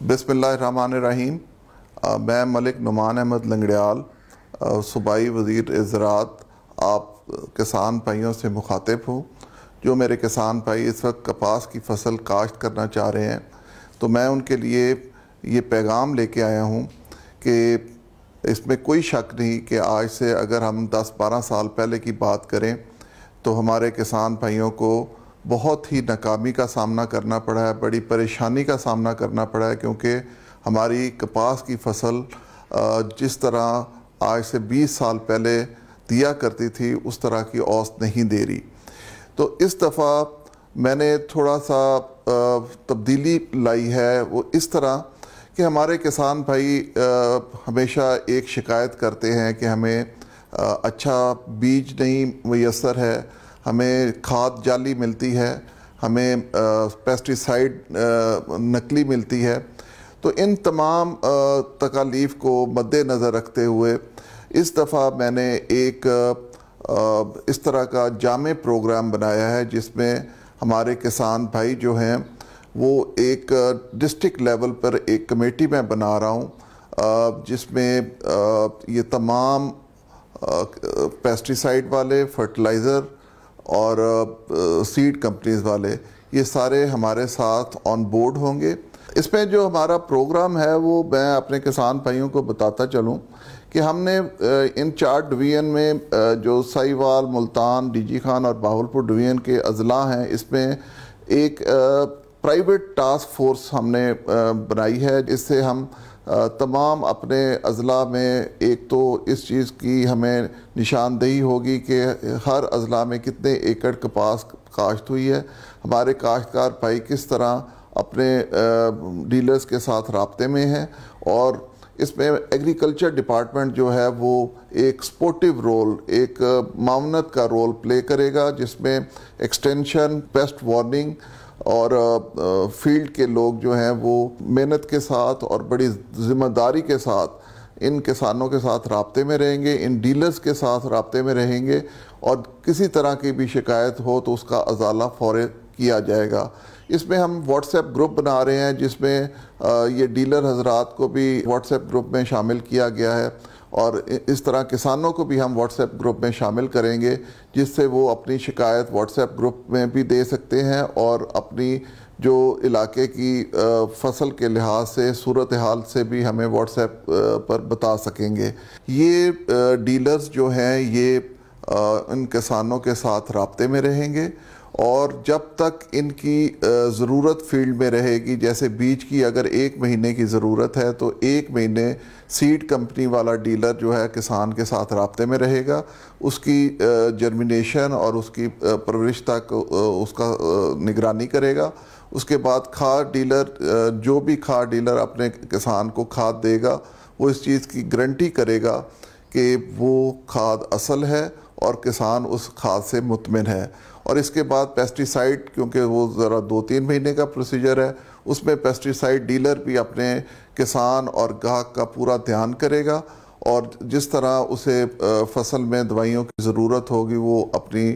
बिस्मिल्लाहिर्रहमानिर्रहीम। मैं मलिक नुमान अहमद लंगड़ियाल, सूबाई वज़ीर ज़राअत, आप किसान भाइयों से मुखातिब हूँ। जो मेरे किसान भाई इस वक्त कपास की फसल काश्त करना चाह रहे हैं, तो मैं उनके लिए ये पैगाम लेके आया हूँ कि इसमें कोई शक नहीं कि आज से अगर हम 10-12 साल पहले की बात करें तो हमारे किसान भाइयों को बहुत ही नाकामी का सामना करना पड़ा है, बड़ी परेशानी का सामना करना पड़ा है, क्योंकि हमारी कपास की फसल जिस तरह आज से 20 साल पहले दिया करती थी उस तरह की औसत नहीं दे रही। तो इस दफ़ा मैंने थोड़ा सा तब्दीली लाई है, वो इस तरह कि हमारे किसान भाई हमेशा एक शिकायत करते हैं कि हमें अच्छा बीज नहीं मुयस्सर है, हमें खाद जाली मिलती है, हमें पेस्टिसाइड नकली मिलती है। तो इन तमाम तकालीफ को मद्देनज़र रखते हुए इस दफ़ा मैंने एक इस तरह का जामे प्रोग्राम बनाया है जिसमें हमारे किसान भाई जो हैं वो एक डिस्ट्रिक्ट लेवल पर एक कमेटी मैं बना रहा हूँ, जिसमें ये तमाम पेस्टिसाइड वाले, फर्टिलाइज़र और सीड कंपनीज वाले ये सारे हमारे साथ ऑन बोर्ड होंगे। इसमें जो हमारा प्रोग्राम है वो मैं अपने किसान भाइयों को बताता चलूं कि हमने इन 4 डिवीज़न में जो साहिवाल, मुल्तान, डीजी खान और बाहुलपुर डिवीज़न के अजला हैं, इसमें एक प्राइवेट टास्क फोर्स हमने बनाई है, जिससे हम तमाम अपने अजला में एक तो इस चीज़ की हमें निशानदेही होगी कि हर अजला में कितने एकड़ कपास काश्त हुई है, हमारे काश्तकार भाई किस तरह अपने डीलर्स के साथ राब्ते में हैं, और इसमें एग्रीकल्चर डिपार्टमेंट जो है वो एक सपोर्टिव रोल, एक मावनत का रोल प्ले करेगा, जिसमें एक्सटेंशन, पेस्ट वार्निंग और फील्ड के लोग जो हैं वो मेहनत के साथ और बड़ी ज़िम्मेदारी के साथ इन किसानों के साथ राब्ते में रहेंगे, इन डीलर्स के साथ राब्ते में रहेंगे, और किसी तरह की भी शिकायत हो तो उसका अजाला फौरन किया जाएगा। इसमें हम व्हाट्सएप ग्रुप बना रहे हैं जिसमें ये डीलर हजरात को भी व्हाट्सएप ग्रुप में शामिल किया गया है, और इस तरह किसानों को भी हम व्हाट्सएप ग्रुप में शामिल करेंगे, जिससे वो अपनी शिकायत व्हाट्सएप ग्रुप में भी दे सकते हैं और अपनी जो इलाके की फसल के लिहाज से सूरत हाल से भी हमें व्हाट्सएप पर बता सकेंगे। ये डीलर्स जो हैं ये इन किसानों के साथ राब्ते में रहेंगे, और जब तक इनकी ज़रूरत फील्ड में रहेगी, जैसे बीज की अगर 1 महीने की ज़रूरत है तो 1 महीने सीड कंपनी वाला डीलर जो है किसान के साथ राब्ते में रहेगा, उसकी जर्मिनेशन और उसकी परवरिश तक उसका निगरानी करेगा। उसके बाद खाद डीलर, जो भी खाद डीलर अपने किसान को खाद देगा वो इस चीज़ की गारंटी करेगा कि वो खाद असल है और किसान उस खाद से मुतमिन है। और इसके बाद पेस्टिसाइड, क्योंकि वो ज़रा 2-3 महीने का प्रोसीजर है, उसमें पेस्टिसाइड डीलर भी अपने किसान और गाहक का पूरा ध्यान करेगा, और जिस तरह उसे फसल में दवाइयों की ज़रूरत होगी वो अपनी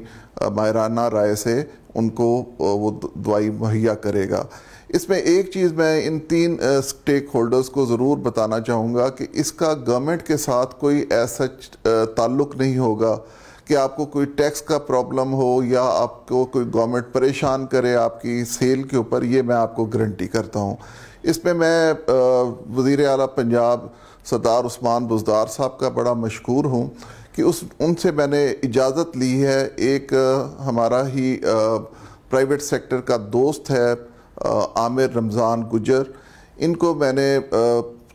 माहिराना राय से उनको वो दवाई मुहैया करेगा। इसमें एक चीज़ मैं इन 3 स्टेक होल्डर्स को ज़रूर बताना चाहूँगा कि इसका गवर्नमेंट के साथ कोई ऐसा ताल्लुक़ नहीं होगा कि आपको कोई टैक्स का प्रॉब्लम हो या आपको कोई गवर्नमेंट परेशान करे आपकी सेल के ऊपर, ये मैं आपको गारंटी करता हूँ। इसमें मैं वज़ीर आला पंजाब सरदार उस्मान बुज़दार साहब का बड़ा मशकूर हूँ कि उनसे मैंने इजाज़त ली है। एक हमारा ही प्राइवेट सेक्टर का दोस्त है आमिर रमज़ान गुजर, इनको मैंने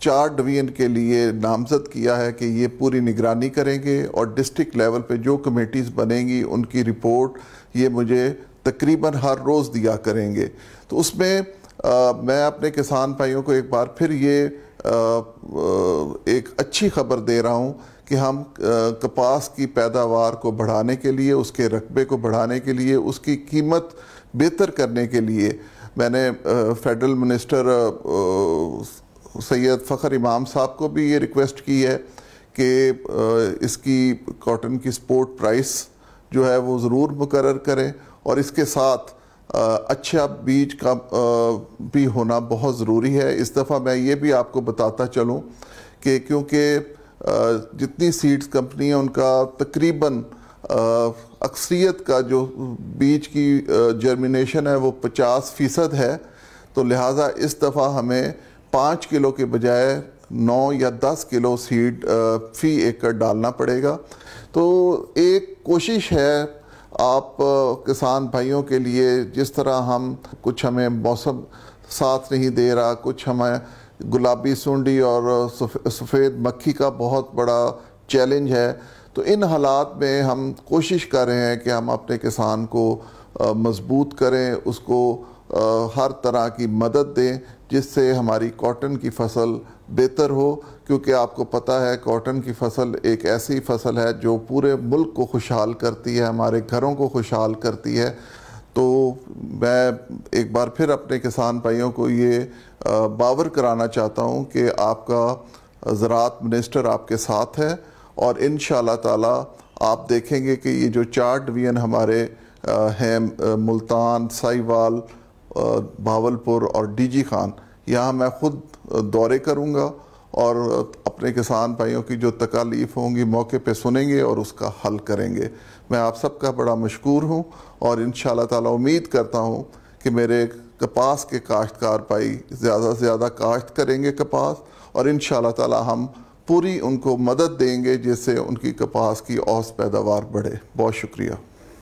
4 डिवीज़न के लिए नामज़द किया है कि ये पूरी निगरानी करेंगे, और डिस्ट्रिक्ट लेवल पे जो कमेटीज़ बनेंगी उनकी रिपोर्ट ये मुझे तकरीबन हर रोज़ दिया करेंगे। तो उसमें मैं अपने किसान भाइयों को एक बार फिर ये एक अच्छी खबर दे रहा हूँ कि हम कपास की पैदावार को बढ़ाने के लिए, उसके रकबे को बढ़ाने के लिए, उसकी कीमत बेहतर करने के लिए मैंने फेडरल मिनिस्टर सैयद फ़खर इमाम साहब को भी ये रिक्वेस्ट की है कि इसकी कॉटन की सपोर्ट प्राइस जो है वो ज़रूर मुकर्रर करें, और इसके साथ اچھا بیج کا بھی ہونا بہت ضروری ہے۔ اس دفعہ میں یہ بھی آپ کو بتاتا چلوں کہ کیونکہ جتنی سیڈز کمپنی ہیں ان کا تقریباً اکثریت کا جو بیج کی جرمینیشن ہے وہ 50% ہے، تو لہٰذا اس دفعہ ہمیں 5 کلو کے بجائے 9 یا 10 کلو سیڈ فی ایکڑ ڈالنا پڑے گا۔ تو ایک کوشش ہے آپ کسان بھائیوں کے لیے، جس طرح ہمیں موسم ساتھ نہیں دے رہا، کچھ ہمیں گلابی سونڈی اور سفید مکھی کا بہت بڑا چیلنج ہے، تو ان حالات میں ہم کوشش کر رہے ہیں کہ ہم اپنے کسان کو مضبوط کریں، اس کو ہر طرح کی مدد دیں جس سے ہماری کاٹن کی فصل بہتر ہو، کیونکہ آپ کو پتہ ہے کاٹن کی فصل ایک ایسی فصل ہے جو پورے ملک کو خوشحال کرتی ہے، ہمارے گھروں کو خوشحال کرتی ہے۔ تو میں ایک بار پھر اپنے کسان بھائیوں کو یہ باور کرانا چاہتا ہوں کہ آپ کا زراعت منسٹر آپ کے ساتھ ہے، اور انشاءاللہ تعالی آپ دیکھیں گے کہ یہ جو 4 ڈویژن ہمارے ہیں، ملتان، سائیوال، بھاولپور اور ڈی جی خان، یہاں میں خود دورے کروں گا اور اپنے کسان بھائیوں کی جو تکالیف ہوں گی موقع پہ سنیں گے اور اس کا حل کریں گے۔ میں آپ سب کا بڑا مشکور ہوں، اور انشاءاللہ تعالی امید کرتا ہوں کہ میرے کپاس کے کاشتکار بھائی زیادہ سے زیادہ کاشت کریں گے کپاس، اور انشاءاللہ تعالی ہم پوری ان کو مدد دیں گے جس سے ان کی کپاس کی اوسط پیداوار بڑھے۔ بہت شکریہ۔